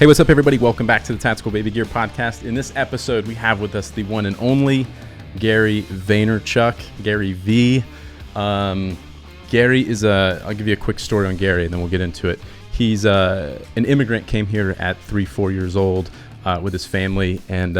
Hey, what's up, everybody? Welcome back to the Tactical Baby Gear Podcast. In this episode, we have with us the one and only Gary Vaynerchuk, Gary V. Gary is I'll give you a quick story on Gary, and then we'll get into it. He's an immigrant, came here at 3-4 years old with his family, and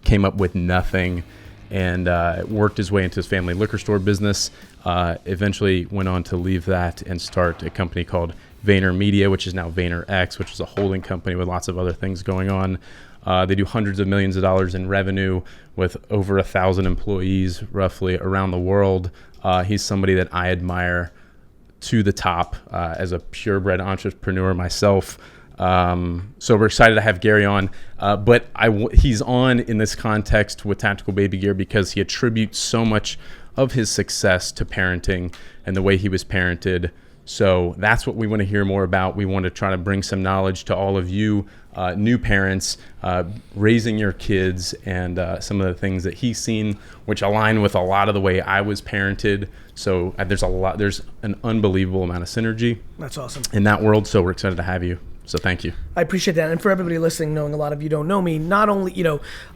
came up with nothing, and worked his way into his family liquor store business. Eventually went on to leave that and start a company called Vayner Media, which is now VaynerX, which is a holding company with lots of other things going on. They do hundreds of millions of dollars in revenue with over 1,000 employees roughly around the world. He's somebody that I admire to the top as a purebred entrepreneur myself. So we're excited to have Gary on, but he's on in this context with Tactical Baby Gear because he attributes so much of his success to parenting and the way he was parented. So that's what we want to hear more about. We want to try to bring some knowledge to all of you new parents, raising your kids, and some of the things that he's seen, which align with a lot of the way I was parented. So there's an unbelievable amount of synergy. That's awesome. In that world. So we're excited to have you. So thank you. I appreciate that. And for everybody listening, knowing a lot of you don't know me, not only,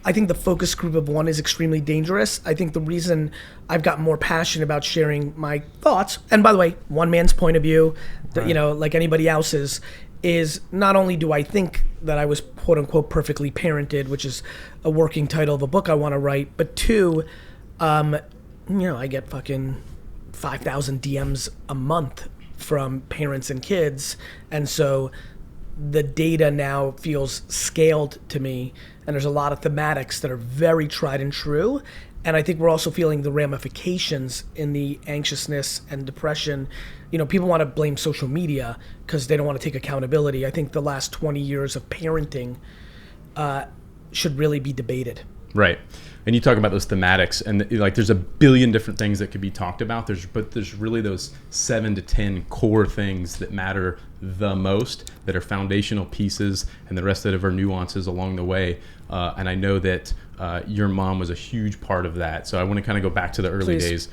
I think the focus group of one is extremely dangerous. I think the reason I've gotten more passionate about sharing my thoughts, and by the way, one man's point of view, right, like anybody else's, is not only do I think that I was quote unquote perfectly parented, which is a working title of a book I want to write, but two, I get fucking 5,000 DMs a month from parents and kids. And so the data now feels scaled to me, and there's a lot of thematics that are very tried and true. And I think we're also feeling the ramifications in the anxiousness and depression. People want to blame social media because they don't want to take accountability. I think the last 20 years of parenting should really be debated. Right. And you talk about those thematics, and there's a billion different things that could be talked about. There's really those 7 to 10 core things that matter the most, that are foundational pieces, and the rest of it are nuances along the way. And I know that your mom was a huge part of that. So I want to kind of go back to the early days,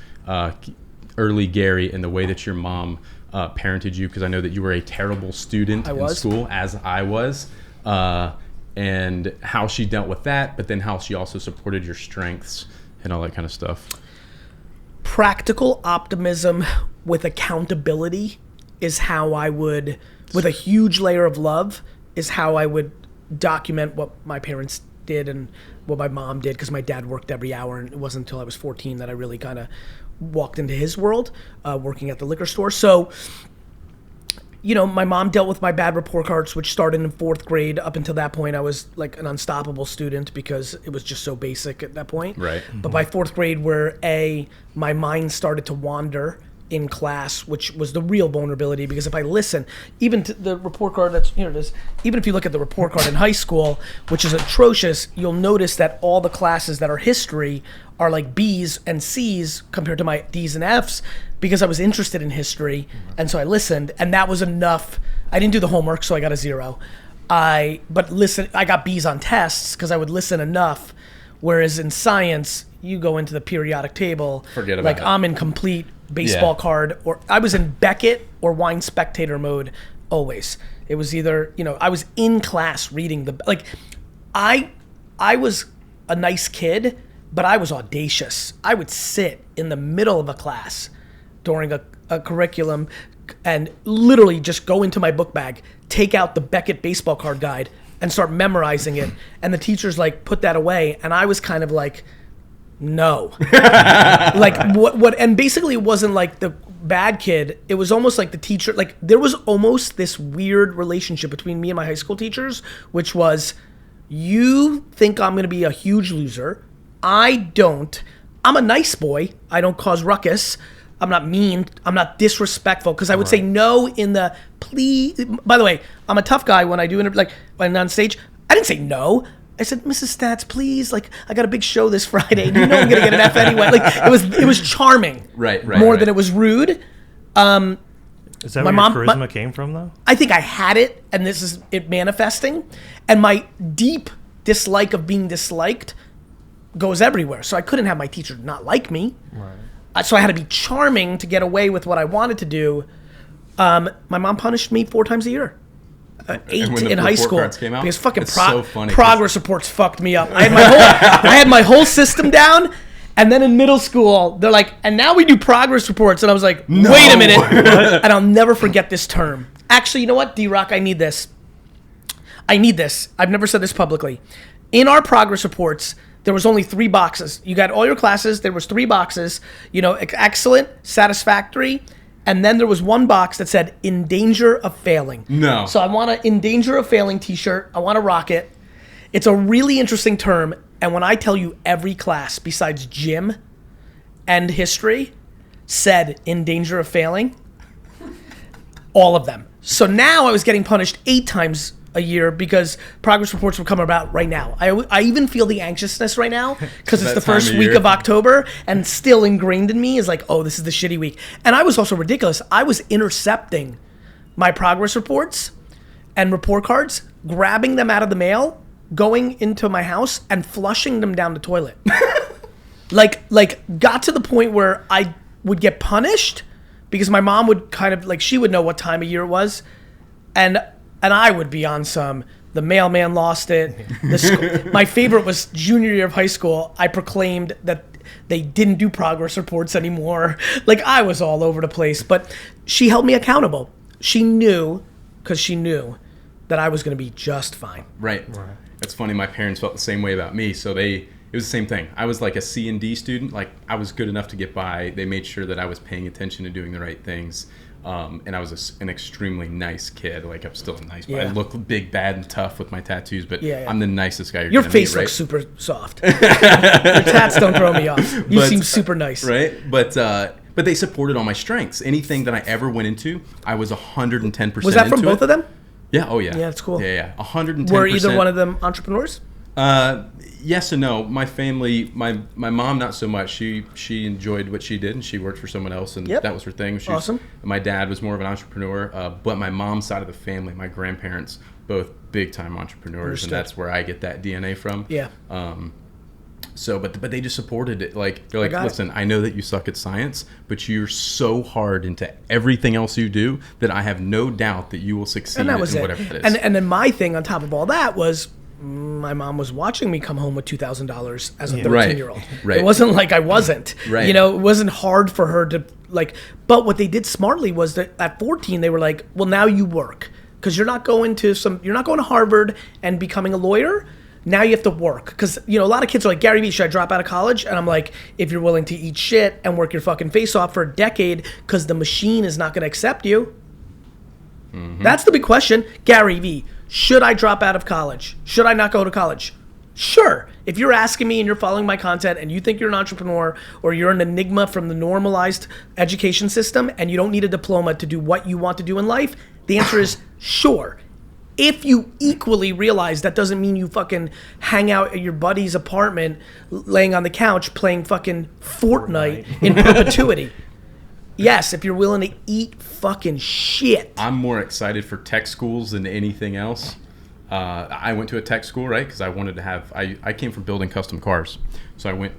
early Gary, and the way that your mom parented you, because I know that you were a terrible student in school, as I was. And how she dealt with that, but then how she also supported your strengths and all that kind of stuff. Practical optimism with accountability is how I would, with a huge layer of love, is how I would document what my parents did and what my mom did, because my dad worked every hour, and it wasn't until I was 14 that I really kind of walked into his world, working at the liquor store. So, my mom dealt with my bad report cards, which started in 4th grade. Up until that point, I was like an unstoppable student because it was just so basic at that point. Right. Mm-hmm. But by 4th grade, where my mind started to wander in class, which was the real vulnerability, because if I listen, even to the report card here it is, even if you look at the report card in high school, which is atrocious, you'll notice that all the classes that are history are like B's and C's compared to my D's and F's, because I was interested in history. And so I listened, and that was enough. I didn't do the homework, so I got a 0. I got B's on tests because I would listen enough. Whereas in science, you go into the periodic table, forget about it. I'm in complete baseball card, or I was in Beckett or Wine Spectator mode always. It was either, I was in class reading I was a nice kid, but I was audacious. I would sit in the middle of a class during a curriculum and literally just go into my book bag, take out the Beckett baseball card guide, and start memorizing it. And the teachers put that away, and I was kind of like, no. what and basically it wasn't like the bad kid, it was almost like the teacher, there was almost this weird relationship between me and my high school teachers, which was, you think I'm gonna be a huge loser. I don't. I'm a nice boy. I don't cause ruckus. I'm not mean. I'm not disrespectful, because I would say no in the please. By the way, I'm a tough guy when I do when I'm on stage. I didn't say no. I said, Mrs. Stats, please, I got a big show this Friday. You know I'm gonna get an F anyway. It was charming. Right. More than it was rude. Is that where your charisma came from, though? I think I had it, and this is it manifesting. And my deep dislike of being disliked goes everywhere. So I couldn't have my teacher not like me. Right. So I had to be charming to get away with what I wanted to do. My mom punished me 4 times a year. 8 in high school because fucking so progress reports fucked me up. I had my whole system down, and then in middle school they're like, and now we do progress reports, and I was like, wait a minute, and I'll never forget this term. Actually, you know what, D-Rock, I need this. I've never said this publicly. In our progress reports, there was only 3 boxes. You got all your classes. There was 3 boxes. Excellent, satisfactory. And then there was 1 box that said, in danger of failing. No. So I want a in danger of failing t-shirt. I want to rock it. It's a really interesting term. And when I tell you every class besides gym and history said in danger of failing, all of them. So now I was getting punished 8 times a year because progress reports will come about right now. I even feel the anxiousness right now because it's the first week of October, and still ingrained in me is like, oh, this is the shitty week. And I was also ridiculous. I was intercepting my progress reports and report cards, grabbing them out of the mail, going into my house and flushing them down the toilet. like got to the point where I would get punished because my mom would kind of she would know what time of year it was, and I would be on the mailman lost it. My favorite was junior year of high school. I proclaimed that they didn't do progress reports anymore. I was all over the place, but she held me accountable. She knew, because she knew that I was going to be just fine. Right. That's funny. My parents felt the same way about me. So it was the same thing. I was like a C and D student. I was good enough to get by. They made sure that I was paying attention and doing the right things. And I was an extremely nice kid. I'm still a nice, I look big, bad, and tough with my tattoos, but I'm the nicest guy Your face looks super soft. Your tats don't throw me off. You seem super nice. Right? But they supported all my strengths. Anything that I ever went into, I was 110% Was that from both of them? Yeah. Oh, yeah. Yeah, that's cool. Yeah. 110%. Were either one of them entrepreneurs? Yes and no. My family, my mom not so much. She enjoyed what she did, and she worked for someone else, and that was her thing. Awesome. My dad was more of an entrepreneur, but my mom's side of the family, my grandparents, both big time entrepreneurs. Understood. And that's where I get that DNA from. Yeah. But they just supported it. They're like, listen, I know that you suck at science, but you're so hard into everything else you do that I have no doubt that you will succeed in whatever it is. And then my thing on top of all that was, my mom was watching me come home with $2,000 as a 13-year-old. Right. It wasn't like I wasn't. Right. It wasn't hard for her to but what they did smartly was that at 14 they were like, well, now you work because you're not going to Harvard and becoming a lawyer. Now you have to work because a lot of kids are like, Gary Vee, should I drop out of college? And I'm like, if you're willing to eat shit and work your fucking face off for a decade because the machine is not going to accept you. Mm-hmm. That's the big question. Gary Vee, should I drop out of college? Should I not go to college? Sure. If you're asking me and you're following my content and you think you're an entrepreneur or you're an enigma from the normalized education system and you don't need a diploma to do what you want to do in life, the answer is sure. If you equally realize that doesn't mean you fucking hang out at your buddy's apartment laying on the couch playing fucking Fortnite in perpetuity. Yes, if you're willing to eat fucking shit. I'm more excited for tech schools than anything else. I went to a tech school, right? Because I wanted to have, I came from building custom cars. So I went,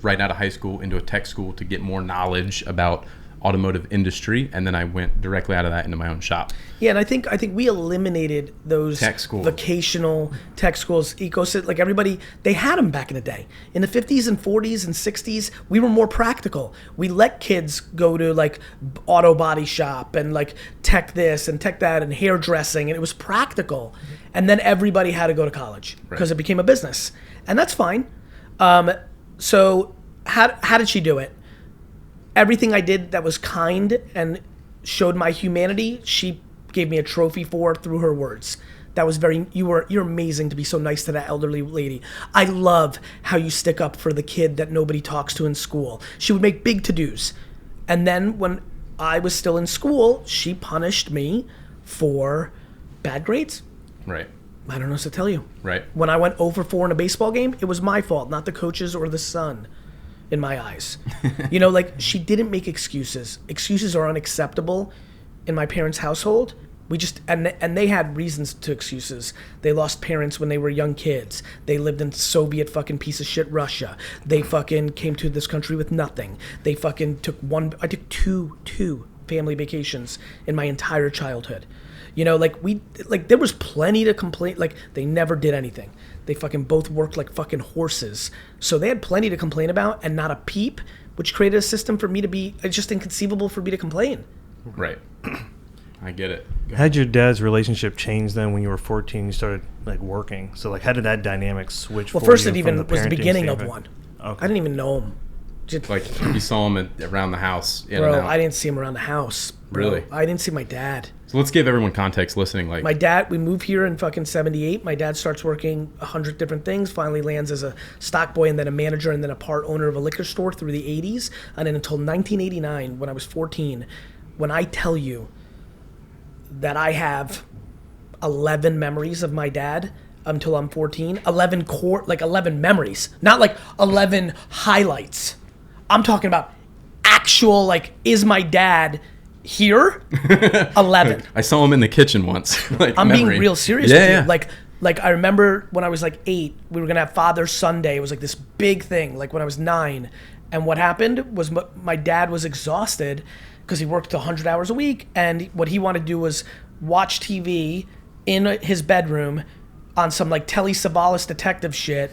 right out of high school into a tech school to get more knowledge about automotive industry, and then I went directly out of that into my own shop. Yeah, and I think we eliminated those vocational tech schools ecosystem. Everybody, they had them back in the day. In the 50s and 40s and 60s, we were more practical. We let kids go to auto body shop and tech this and tech that and hairdressing, and it was practical. And then everybody had to go to college because it became a business, and that's fine. So how did she do it? Everything I did that was kind and showed my humanity, she gave me a trophy for through her words. That was you're amazing to be so nice to that elderly lady. I love how you stick up for the kid that nobody talks to in school. She would make big to-dos. And then when I was still in school, she punished me for bad grades. Right. I don't know what to tell you. Right. When I went 0-4 in a baseball game, it was my fault, not the coaches or the sun. In my eyes, she didn't make excuses. Excuses are unacceptable in my parents' household. We just, and they had reasons to excuses. They lost parents when they were young kids. They lived in Soviet fucking piece of shit Russia. They fucking came to this country with nothing. They fucking I took two family vacations in my entire childhood. There was plenty to complain. Like, they never did anything. They fucking both worked like fucking horses. So they had plenty to complain about and not a peep, which created a system for me to be, it's just inconceivable for me to complain. Right. I get it. Had your dad's relationship changed then when you were 14? You started like working. So like, how did that dynamic switch? Well, first it even was the beginning of one. Okay. I didn't even know him. Like you saw him around the house. Bro, I didn't see him around the house. Bro. Really? I didn't see my dad. So let's give everyone context listening. Like, my dad, we moved here in fucking 78. My dad starts working 100 different things, finally lands as a stock boy and then a manager and then a part owner of a liquor store through the 80s. And then until 1989, when I was 14, when I tell you that I have 11 memories of my dad until I'm 14, 11 memories, not like 11 highlights. I'm talking about actual, like, is my dad here? 11. I saw him in the kitchen once. Like, I'm memory. being real serious with you. Like I remember when I was like 8, we were gonna have Father's Sunday. It was like this big thing. Like when I was 9, and what happened was my dad was exhausted because he worked 100 hours a week, and what he wanted to do was watch TV in his bedroom on some like Telly Savalas detective shit.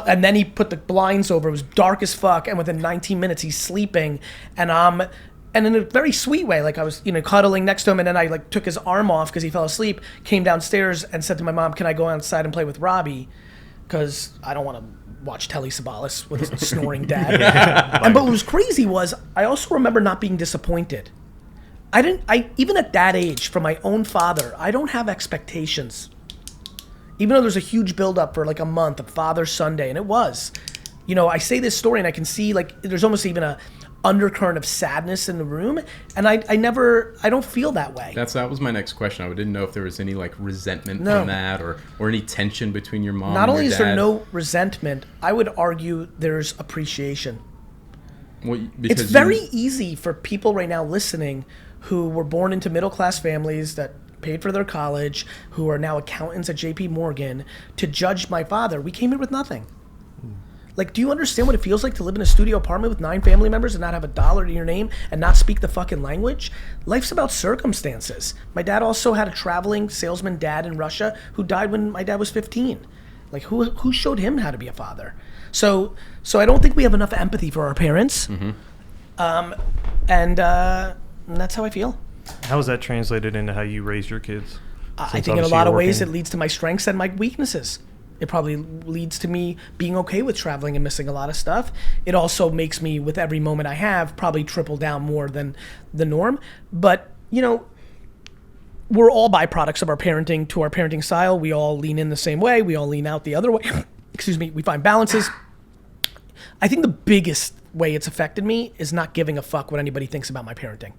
And then he put the blinds over. It was dark as fuck, and within 19 minutes he's sleeping, and in a very sweet way, like I was, cuddling next to him, and then I like took his arm off because he fell asleep. Came downstairs and said to my mom, "Can I go outside and play with Robbie? Because I don't want to watch Telly Savalas with his snoring dad." But what was crazy was I also remember not being disappointed. Even at that age, from my own father, I don't have expectations. Even though there's a huge buildup for like a month of Father's Sunday, and it was, I say this story and I can see like there's almost even a undercurrent of sadness in the room, and I don't feel that way. That was my next question. I didn't know if there was any like resentment from that or any tension between your mom Not and only your is dad. there no resentment, I would argue there's appreciation. It's very easy for people right now listening who were born into middle-class families that paid for their college, who are now accountants at JP Morgan, to judge my father. We came here with nothing. Like, do you understand what it feels like to live in a studio apartment with 9 family members and not have a dollar to your name and not speak the fucking language? Life's about circumstances. My dad also had a traveling salesman dad in Russia who died when my dad was 15. Like, who showed him how to be a father? So I don't think we have enough empathy for our parents. And that's how I feel. How is that translated into how you raise your kids? I think in a lot of ways it leads to my strengths and my weaknesses. It probably leads to me being okay with traveling and missing a lot of stuff. It also makes me, with every moment I have, probably triple down more than the norm. But, we're all byproducts of our parenting to our parenting style. We all lean in the same way. We all lean out the other way. Excuse me. We find balances. I think the biggest way it's affected me is not giving a fuck what anybody thinks about my parenting.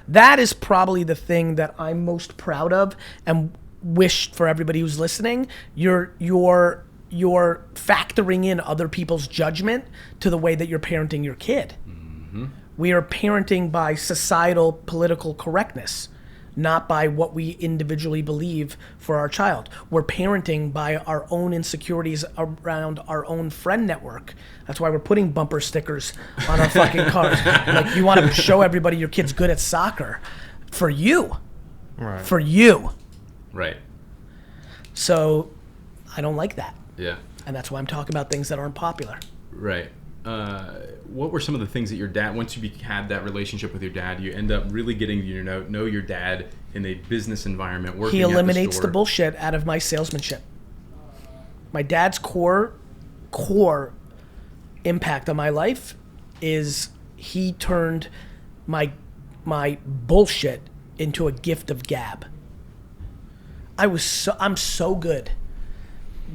That is probably the thing that I'm most proud of and wish for everybody who's listening. You're factoring in other people's judgment to the way that you're parenting your kid. Mm-hmm. We are parenting by societal political correctness, not by what we individually believe for our child. We're parenting by our own insecurities around our own friend network. That's why we're putting bumper stickers on our fucking cars. Like, you want to show everybody your kid's good at soccer. For you. Right. For you. Right. So I don't like that. Yeah. And that's why I'm talking about things that aren't popular. Right. What were some of the things that your dad, once you had that relationship with your dad, you end up really getting to know your dad in a business environment, working He eliminates at the bullshit out of my salesmanship. My dad's core impact on my life is he turned my bullshit into a gift of gab. I'm so good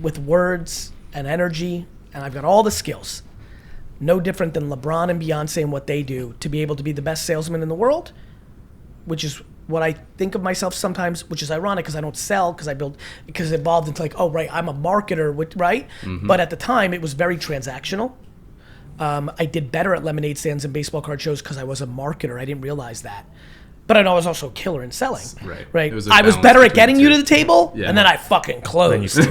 with words and energy, and I've got all the skills. No different than LeBron and Beyonce and what they do to be able to be the best salesman in the world, which is what I think of myself sometimes, which is ironic because I don't sell, because it evolved into like, oh, right, I'm a marketer, right? Mm-hmm. But at the time, it was very transactional. I did better at lemonade stands and baseball card shows because I was a marketer. I didn't realize that. But I know I was also a killer in selling. Right. I was better at getting you to the table, and then I fucking closed.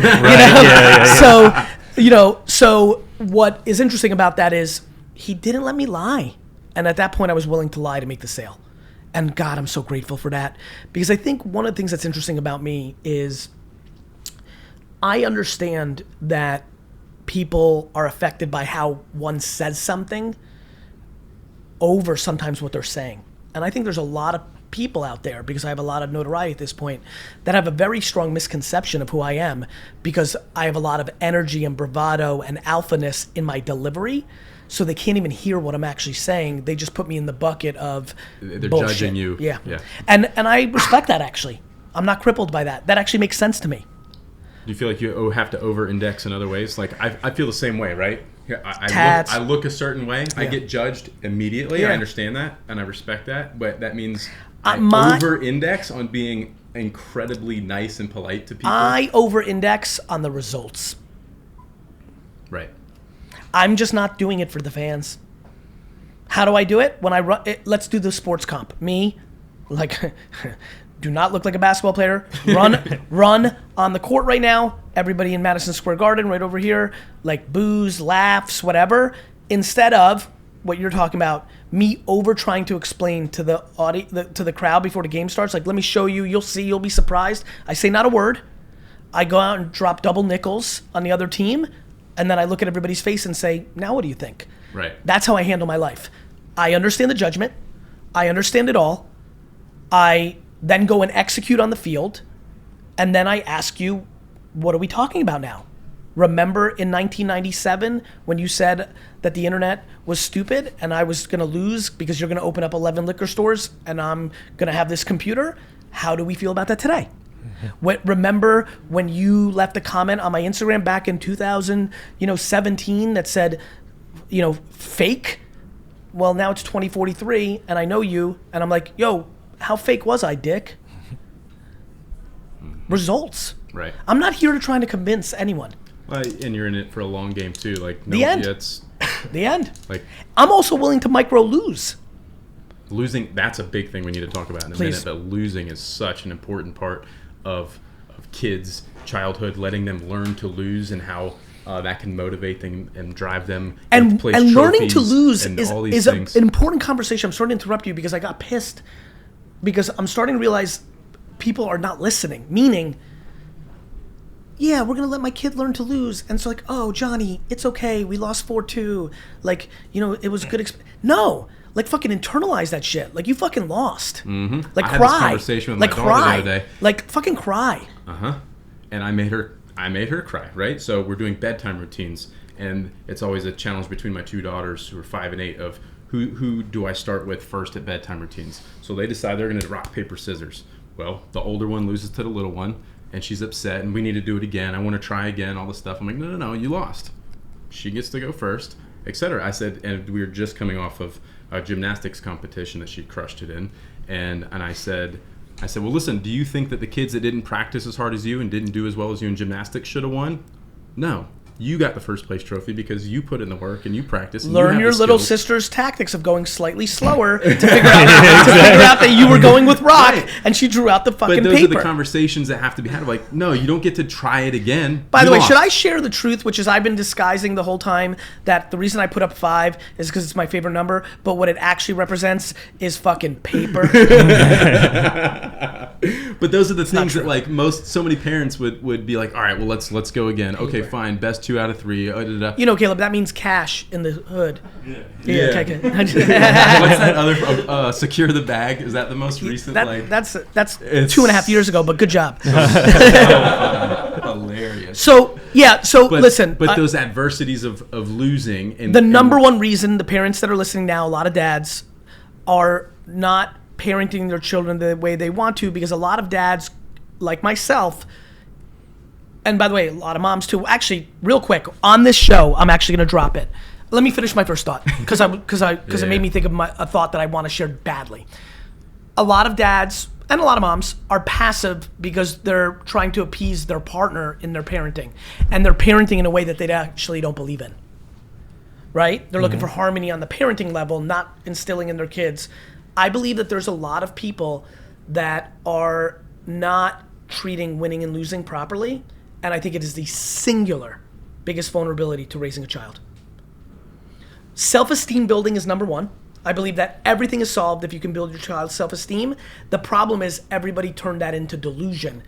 So what is interesting about that is he didn't let me lie. And at that point, I was willing to lie to make the sale. And God, I'm so grateful for that. Because I think one of the things that's interesting about me is I understand that people are affected by how one says something over sometimes what they're saying. And I think there's a lot of people out there, because I have a lot of notoriety at this point, that have a very strong misconception of who I am, because I have a lot of energy and bravado and alphaness in my delivery. So they can't even hear what I'm actually saying. They just put me in the bucket of they're bullshit. Judging you. Yeah. And I respect that, actually. I'm not crippled by that. That actually makes sense to me. Do you feel like you have to over-index in other ways? Like I feel the same way, right? I look a certain way. I get judged immediately. I understand that, and I respect that. But that means I over-index on being incredibly nice and polite to people. I over-index on the results. Right. I'm just not doing it for the fans. How do I do it? When I run, let's do the sports comp. Me, like, do not look like a basketball player. Run on the court right now. Everybody in Madison Square Garden, right over here, like boos, laughs, whatever. Instead of what you're talking about, me over trying to explain to the audience, to the crowd before the game starts. Like, let me show you. You'll see. You'll be surprised. I say not a word. I go out and drop double nickels on the other team. And then I look at everybody's face and say, now what do you think? Right. That's how I handle my life. I understand the judgment. I understand it all. I then go and execute on the field. And then I ask you, what are we talking about now? Remember in 1997 when you said that the internet was stupid and I was going to lose because you're going to open up 11 liquor stores and I'm going to have this computer? How do we feel about that today? Remember when you left a comment on my Instagram back in 2017 that said, fake? Well, now it's 2043 and I know you and I'm like, yo, how fake was I, dick? Results. Right. I'm not here to try to convince anyone. Well, and you're in it for a long game too. Like the end. It's the end. Like I'm also willing to micro lose. Losing, that's a big thing we need to talk about in a minute. But losing is such an important part of kids' childhood, letting them learn to lose and how that can motivate them and drive them and learning to lose is an important conversation. I'm sorry to interrupt you because I got pissed because I'm starting to realize people are not listening, meaning, yeah, we're going to let my kid learn to lose. And so like, oh, Johnny, it's okay. We lost 4-2. Like, it was a good No. Like, fucking internalize that shit. Like, you fucking lost. Mm-hmm. Like, I cry. had this conversation with my daughter the other day. Like, fucking cry. Uh-huh. And I made her cry, right? So we're doing bedtime routines. And it's always a challenge between my two daughters who are 5 and 8 of who do I start with first at bedtime routines. So they decide they're going to rock, paper, scissors. Well, the older one loses to the little one. And she's upset, and we need to do it again. I want to try again, all this stuff. I'm like, no, you lost. She gets to go first, etc. I said, and we were just coming off of a gymnastics competition that she crushed it in. And I said, well, listen, do you think that the kids that didn't practice as hard as you and didn't do as well as you in gymnastics should have won? No. You got the first place trophy because you put in the work and you practiced. Learn your little sister's tactics of going slightly slower to figure out that you were going with rock, right. And she drew out the fucking paper. But those are the conversations that have to be had. Like, no, you don't get to try it again. By the way, should I share the truth, which is I've been disguising the whole time that the reason I put up 5 is because it's my favorite number, but what it actually represents is fucking paper. But those are the things that like so many parents would be like, all right, well let's go again. Paper. Okay, fine, best 2 out of 3. Caleb, that means cash in the hood. Yeah. Okay. What's that other? Secure the bag. Is that the most recent? That's 2.5 years ago, but good job. Hilarious. So listen. But those adversities of losing. And the number one reason the parents that are listening now, a lot of dads, are not parenting their children the way they want to, because a lot of dads, like myself, and by the way, a lot of moms too. Actually, real quick, on this show, I'm actually going to drop it. Let me finish my first thought, because it made me think of a thought that I want to share badly. A lot of dads and a lot of moms are passive because they're trying to appease their partner in their parenting, and they're parenting in a way that they actually don't believe in. Right? They're looking for harmony on the parenting level, not instilling in their kids. I believe that there's a lot of people that are not treating winning and losing properly. And I think it is the singular biggest vulnerability to raising a child. Self-esteem building is number one. I believe that everything is solved if you can build your child's self-esteem. The problem is everybody turned that into delusion.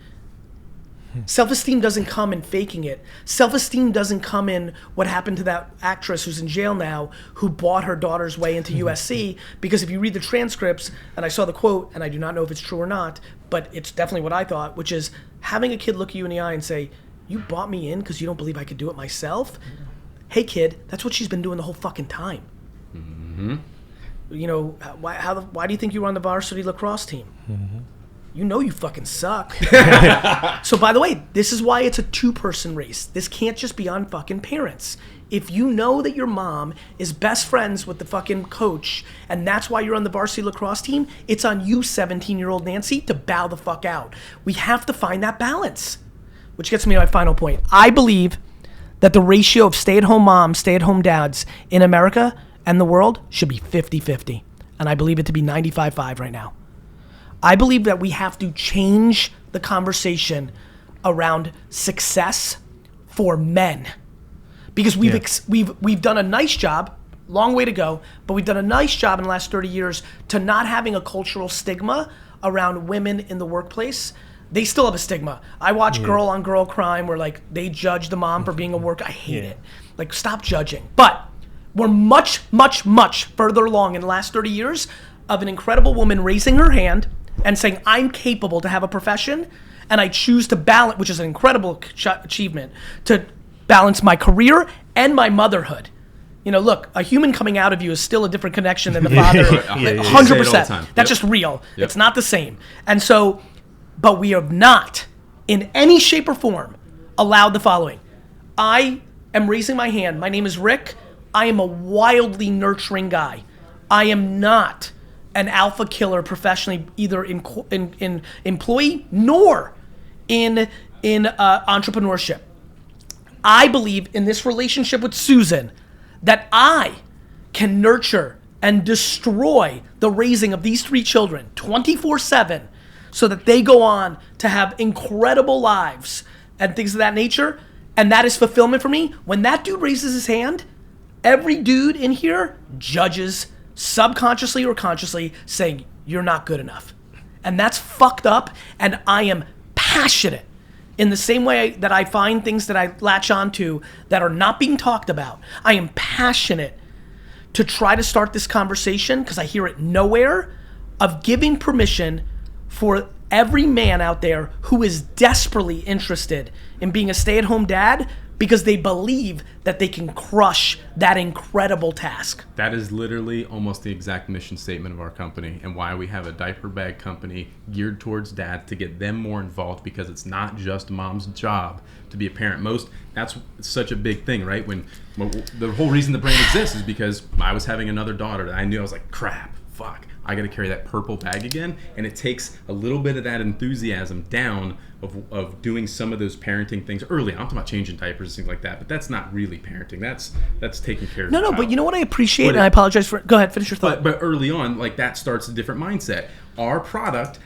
Self-esteem doesn't come in faking it. Self-esteem doesn't come in what happened to that actress who's in jail now who bought her daughter's way into USC, because if you read the transcripts, and I saw the quote, and I do not know if it's true or not, but it's definitely what I thought, which is having a kid look you in the eye and say, you bought me in because you don't believe I could do it myself? Hey kid, that's what she's been doing the whole fucking time. Mm-hmm. You know, why do you think you were on the varsity lacrosse team? Mm-hmm. You know you fucking suck. So by the way, this is why it's a two-person race. This can't just be on fucking parents. If you know that your mom is best friends with the fucking coach and that's why you're on the varsity lacrosse team, it's on you, 17-year-old Nancy, to bow the fuck out. We have to find that balance. Which gets me to my final point. I believe that the ratio of stay-at-home moms, stay-at-home dads in America and the world should be 50-50. And I believe it to be 95-5 right now. I believe that we have to change the conversation around success for men. Because we've done a nice job, long way to go, but we've done a nice job in the last 30 years to not having a cultural stigma around women in the workplace. They still have a stigma. I watch girl on girl crime where like they judge the mom for being a worker. I hate it. Like, stop judging. But we're much, much, much further along in the last 30 years of an incredible woman raising her hand and saying, I'm capable to have a profession and I choose to balance, which is an incredible achievement, to balance my career and my motherhood. You know, look, a human coming out of you is still a different connection than the father. 100%. That's just real. Yep. It's not the same. And so, but we have not, in any shape or form, allowed the following. I am raising my hand. My name is Rick. I am a wildly nurturing guy. I am not an alpha killer professionally, either in employee nor in entrepreneurship. I believe in this relationship with Susan that I can nurture and destroy the raising of these three children 24/7 so that they go on to have incredible lives and things of that nature. And that is fulfillment for me. When that dude raises his hand, every dude in here judges subconsciously or consciously saying, you're not good enough. And that's fucked up. And I am passionate in the same way that I find things that I latch onto that are not being talked about. I am passionate to try to start this conversation, because I hear it nowhere, of giving permission for every man out there who is desperately interested in being a stay-at-home dad because they believe that they can crush that incredible task. That is literally almost the exact mission statement of our company, and why we have a diaper bag company geared towards dads to get them more involved, because it's not just mom's job to be a parent. That's such a big thing, right? When the whole reason the brand exists is because I was having another daughter that I knew, I was like, crap, fuck, I got to carry that purple bag again. And it takes a little bit of that enthusiasm down of doing some of those parenting things early. I'm talking about changing diapers and things like that, but that's not really parenting. That's taking care of the child. But you know what I appreciate, and I apologize for, go ahead, finish your thought. But early on, like, that starts a different mindset. Our product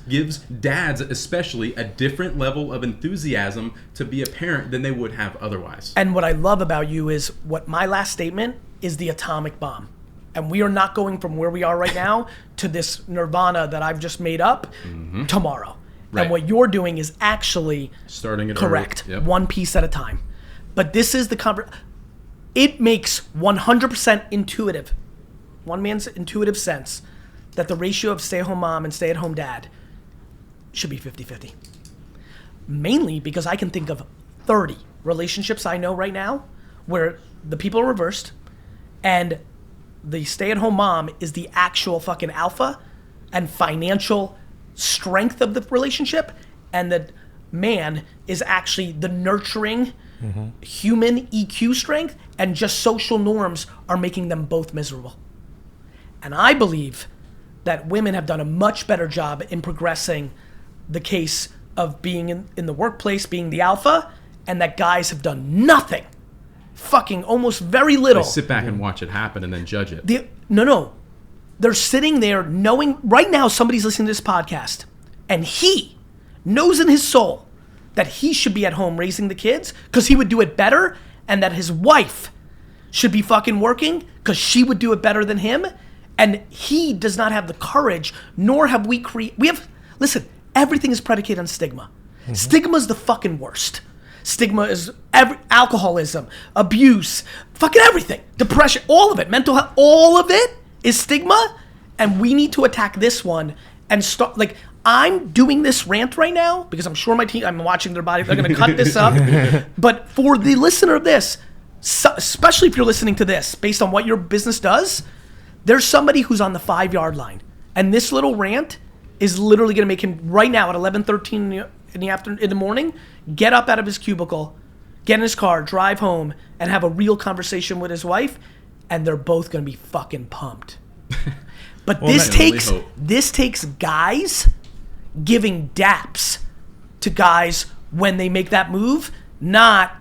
gives dads especially a different level of enthusiasm to be a parent than they would have otherwise. And what I love about you is what my last statement is the atomic bomb. And we are not going from where we are right now to this nirvana that I've just made up tomorrow. Right. And what you're doing is actually starting it correct, yep. One piece at a time. But this is it makes 100% intuitive, one man's intuitive sense, that the ratio of stay-at-home mom and stay-at-home dad should be 50-50. Mainly because I can think of 30 relationships I know right now where the people are reversed and the stay-at-home mom is the actual fucking alpha and financial strength of the relationship, and the man is actually the nurturing human EQ strength, and just social norms are making them both miserable. And I believe that women have done a much better job in progressing the case of being in the workplace, being the alpha, and that guys have done nothing. Fucking almost very little. They sit back and watch it happen and then judge it. No. They're sitting there knowing, right now somebody's listening to this podcast, and he knows in his soul that he should be at home raising the kids because he would do it better, and that his wife should be fucking working because she would do it better than him. And he does not have the courage, nor have we listen, everything is predicated on stigma. Mm-hmm. Stigma is the fucking worst. Stigma is alcoholism, abuse, fucking everything. Depression, all of it, mental health, all of it is stigma. And we need to attack this one and start, like, I'm doing this rant right now because I'm sure my team, I'm watching their body, they're going to cut this up. But for the listener of this, especially if you're listening to this, based on what your business does, there's somebody who's on the 5-yard line. And this little rant is literally going to make him right now at 11:13 in the morning, get up out of his cubicle, get in his car, drive home, and have a real conversation with his wife, and they're both going to be fucking pumped. But well, this takes guys giving daps to guys when they make that move, not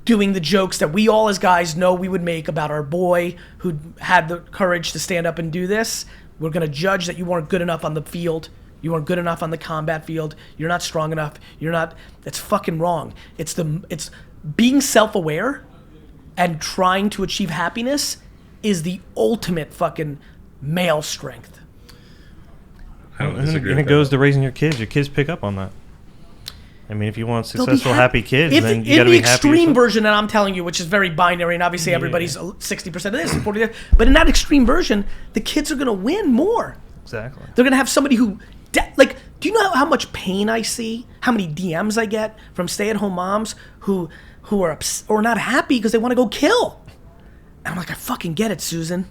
doing the jokes that we all as guys know we would make about our boy who had the courage to stand up and do this. We're going to judge that you weren't good enough on the field. You weren't good enough on the combat field. You're not strong enough. That's fucking wrong. It's being self-aware and trying to achieve happiness is the ultimate fucking male strength. And it goes to raising your kids. Your kids pick up on that. I mean, if you want successful, happy kids, then you got to be happy. In the extreme version that I'm telling you, which is very binary, and obviously everybody's 60% of this, 40%, but in that extreme version, the kids are going to win more. Exactly. They're going to have somebody who, do you know how much pain I see? How many DMs I get from stay-at-home moms who are or not happy because they want to go kill? And I'm like, I fucking get it, Susan.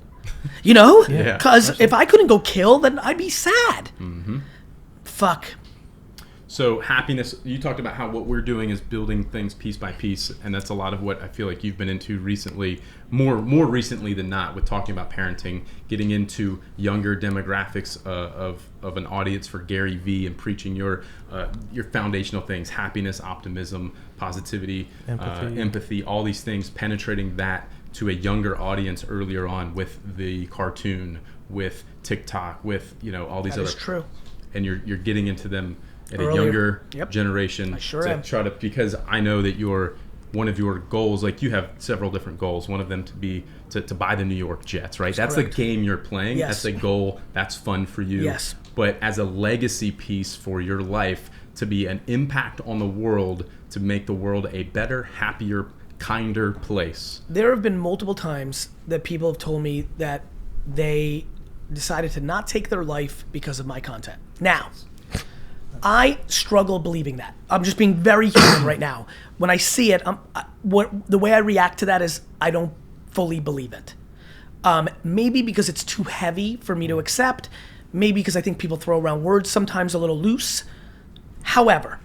You know? Yeah. Because if I couldn't go kill, then I'd be sad. Mm-hmm. Fuck. So happiness, you talked about how what we're doing is building things piece by piece, and that's a lot of what I feel like you've been into recently, more recently than not, with talking about parenting, getting into younger demographics of an audience for Gary V and preaching your foundational things, happiness, optimism, positivity, empathy, all these things, penetrating that to a younger audience earlier on with the cartoon, with TikTok, with all these other. That is true. And you're getting into them at a younger generation. I sure am. Try to, because I know that one of your goals, like you have several different goals, one of them to be to buy the New York Jets, right? That's the game you're playing. Yes. That's a goal. That's fun for you. Yes. But as a legacy piece for your life, to be an impact on the world, to make the world a better, happier, kinder place. There have been multiple times that people have told me that they decided to not take their life because of my content. Now, I struggle believing that. I'm just being very human right now. When I see it, the way I react to that is I don't fully believe it. Maybe because it's too heavy for me to accept. Maybe because I think people throw around words sometimes a little loose. However,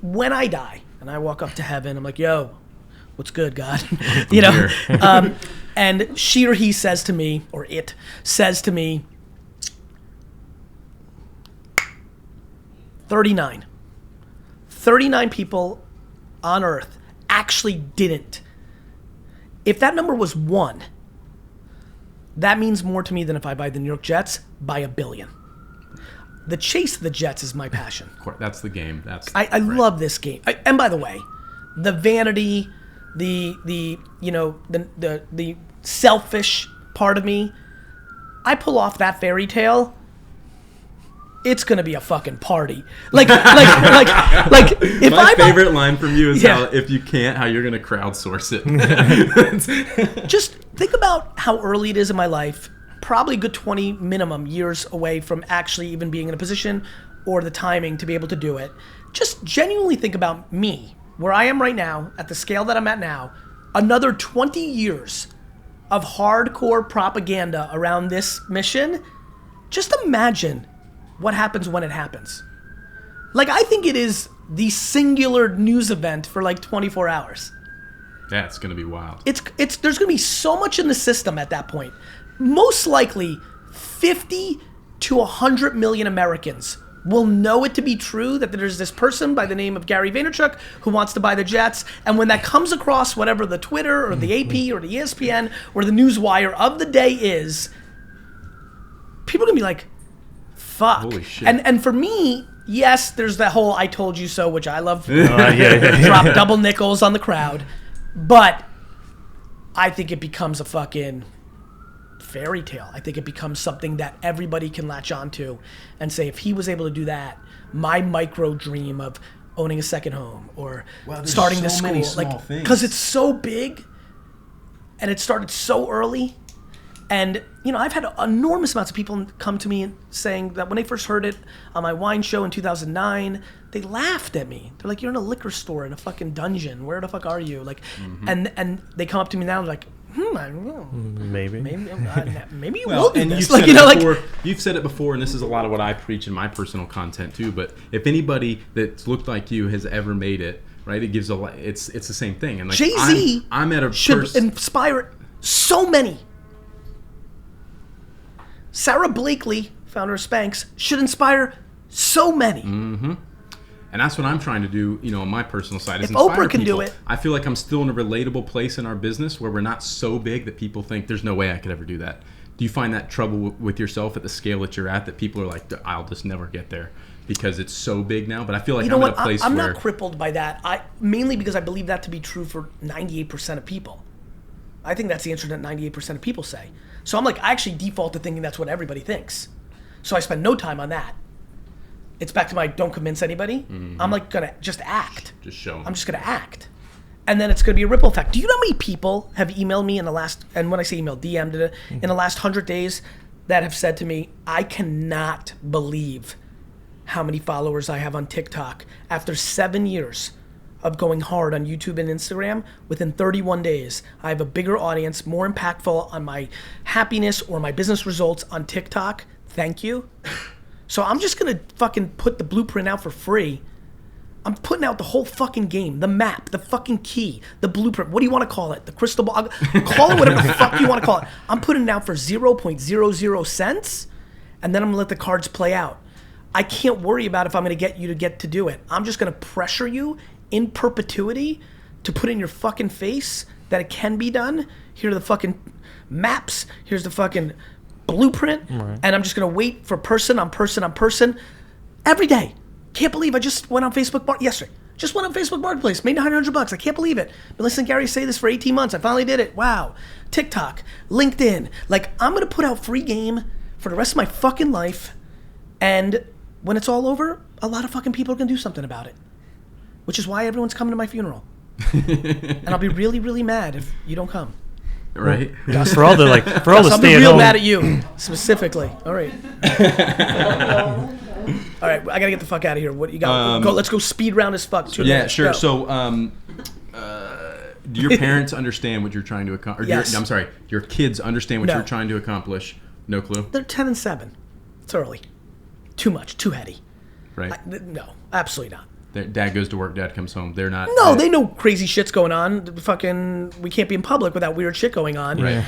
when I die and I walk up to heaven, I'm like, yo, what's good, God? And she or he says to me, or it says to me, 39 people on Earth actually didn't. If that number was 1, that means more to me than if I buy the New York Jets by $1 billion. The chase of the Jets is my passion. Of course, that's the game. I love this game. And by the way, the vanity, the selfish part of me, I pull off that fairy tale, it's gonna be a fucking party. Like if my favorite line from you is how if you can't, how you're gonna crowdsource it. Just think about how early it is in my life. Probably a good 20 minimum years away from actually even being in a position or the timing to be able to do it. Just genuinely think about me, where I am right now, at the scale that I'm at now, another 20 years of hardcore propaganda around this mission. Just imagine what happens when it happens. Like, I think it is the singular news event for like 24 hours. Yeah, it's gonna be wild. There's gonna be so much in the system at that point. Most likely 50 to 100 million Americans will know it to be true that there's this person by the name of Gary Vaynerchuk who wants to buy the Jets, and when that comes across whatever the Twitter or the AP or the ESPN or the Newswire of the day is, people are gonna be like, fuck. Holy shit. And for me, yes, there's that whole I told you so, which I love. Drop double nickels on the crowd. But I think it becomes a fucking fairy tale. I think it becomes something that everybody can latch onto and say, if he was able to do that, my micro dream of owning a second home or starting this school, like, because it's so big and it started so early. And, you know, I've had enormous amounts of people come to me saying that when they first heard it on my wine show in 2009, they laughed at me. They're like, you're in a liquor store in a fucking dungeon. Where the fuck are you? Like, and they come up to me now and like, I don't know. Maybe you will do this. Like, you know, like, you've said it before, and this is a lot of what I preach in my personal content too. But if anybody that's looked like you has ever made it, right, it gives it's the same thing. And like, Jay-Z I'm at a should inspire so many. Sarah Blakely, founder of Spanx, should inspire so many. Mm-hmm. And that's what I'm trying to do, you know, on my personal side. If Oprah can do it. I feel like I'm still in a relatable place in our business where we're not so big that people think there's no way I could ever do that. Do you find that trouble with yourself at the scale that you're at, that people are like, I'll just never get there because it's so big now? But I feel like I'm at a place where... I'm not crippled by that. Mainly because I believe that to be true for 98% of people. I think that's the answer that 98% of people say. So I'm like, I actually default to thinking that's what everybody thinks. So I spend no time on that. It's back to my don't convince anybody. Mm-hmm. I'm like gonna just act. Just show them. I'm just gonna act. And then it's gonna be a ripple effect. Do you know how many people have emailed me in the last, and when I say email, DM'd it, in the last 100 days that have said to me, I cannot believe how many followers I have on TikTok after 7 years of going hard on YouTube and Instagram. Within 31 days, I have a bigger audience, more impactful on my happiness or my business results on TikTok. Thank you. So I'm just gonna fucking put the blueprint out for free. I'm putting out the whole fucking game, the map, the fucking key, the blueprint. What do you want to call it? The crystal ball? Call it whatever the fuck you want to call it. I'm putting it out for 0.00 cents, and then I'm gonna let the cards play out. I can't worry about if I'm gonna get you to do it. I'm just gonna pressure you in perpetuity to put in your fucking face that it can be done. Here are the fucking maps. Here's the fucking blueprint. Right. And I'm just gonna wait for person on person on person every day. Can't believe I just went on Facebook yesterday. Just went on Facebook Marketplace, made $900. I can't believe it. Been listening to Gary say this for 18 months. I finally did it. Wow. TikTok, LinkedIn. Like, I'm gonna put out free game for the rest of my fucking life. And when it's all over, a lot of fucking people are gonna do something about it. Which is why everyone's coming to my funeral. And I'll be really, really mad if you don't come. Right. For all the stay at home. I'll be real mad at you specifically. All right. All right. I gotta get the fuck out of here. What you got? Let's go speed round as fuck. Yeah, sure. Go. So, do your parents understand what you're trying to accomplish? Yes. I'm sorry. Your kids understand what you're trying to accomplish? No clue. They're 10 and 7. It's early. Too much. Too heady. Right. No, absolutely not. Dad goes to work, dad comes home. They're not... No, they know crazy shit's going on. Fucking, we can't be in public without weird shit going on. Right.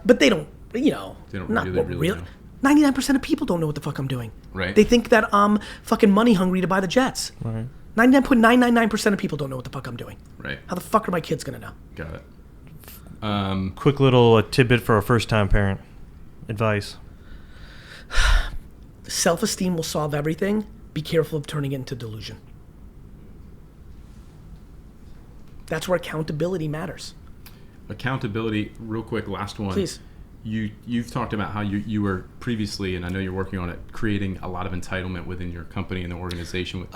But they don't, you know... They don't really know. 99% of people don't know what the fuck I'm doing. Right. They think that I'm fucking money hungry to buy the jets. Right. 99.999% of people don't know what the fuck I'm doing. Right. How the fuck are my kids gonna know? Got it. Quick little tidbit for a first-time parent. Advice. Self-esteem will solve everything. Be careful of turning it into delusion. That's where accountability matters. Accountability, real quick, last one. Please. You've talked about how you were previously, and I know you're working on it, creating a lot of entitlement within your company and the organization.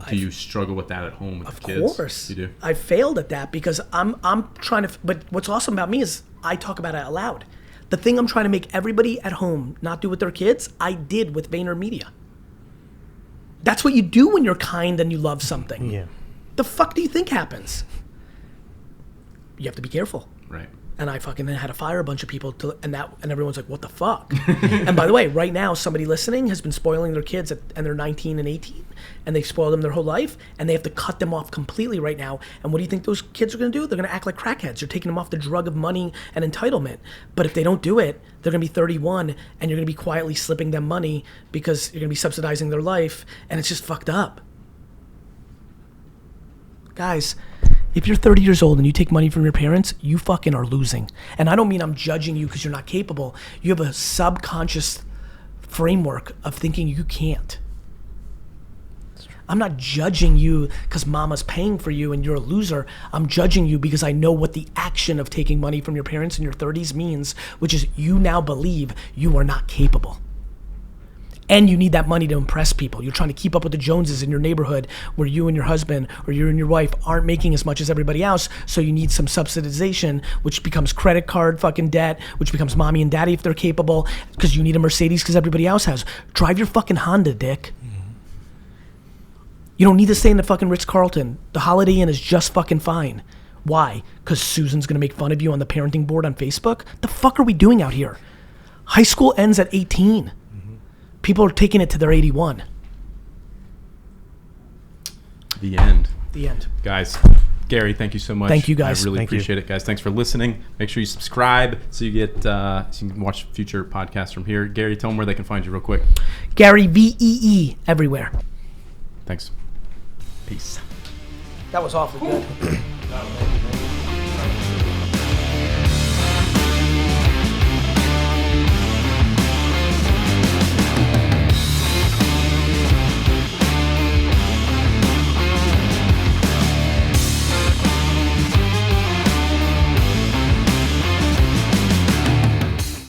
Do you struggle with that at home with the kids? Of course. You do? I failed at that because I'm trying to, but what's awesome about me is I talk about it out loud. The thing I'm trying to make everybody at home not do with their kids, I did with Vayner Media. That's what you do when you're kind and you love something. Yeah. The fuck do you think happens? You have to be careful. Right. And I fucking had to fire a bunch of people and everyone's like, what the fuck? And by the way, right now, somebody listening has been spoiling their kids and they're 19 and 18 and they've spoiled them their whole life and they have to cut them off completely right now. And what do you think those kids are gonna do? They're gonna act like crackheads. You're taking them off the drug of money and entitlement. But if they don't do it, they're gonna be 31 and you're gonna be quietly slipping them money because you're gonna be subsidizing their life and it's just fucked up. Guys, if you're 30 years old and you take money from your parents, you fucking are losing. And I don't mean I'm judging you because you're not capable. You have a subconscious framework of thinking you can't. I'm not judging you because mama's paying for you and you're a loser. I'm judging you because I know what the action of taking money from your parents in your 30s means, which is you now believe you are not capable. And you need that money to impress people. You're trying to keep up with the Joneses in your neighborhood where you and your husband or you and your wife aren't making as much as everybody else, so you need some subsidization, which becomes credit card fucking debt, which becomes mommy and daddy if they're capable, because you need a Mercedes because everybody else has. Drive your fucking Honda, dick. You don't need to stay in the fucking Ritz-Carlton. The Holiday Inn is just fucking fine. Why? Because Susan's gonna make fun of you on the parenting board on Facebook? The fuck are we doing out here? High school ends at 18. People are taking it to their 81. The end. The end. Guys, Gary, thank you so much. Thank you, guys. I really appreciate it, guys. Thanks for listening. Make sure you subscribe so you get so you can watch future podcasts from here. Gary, tell them where they can find you real quick. Gary VEE everywhere. Thanks. Peace. That was awfully good.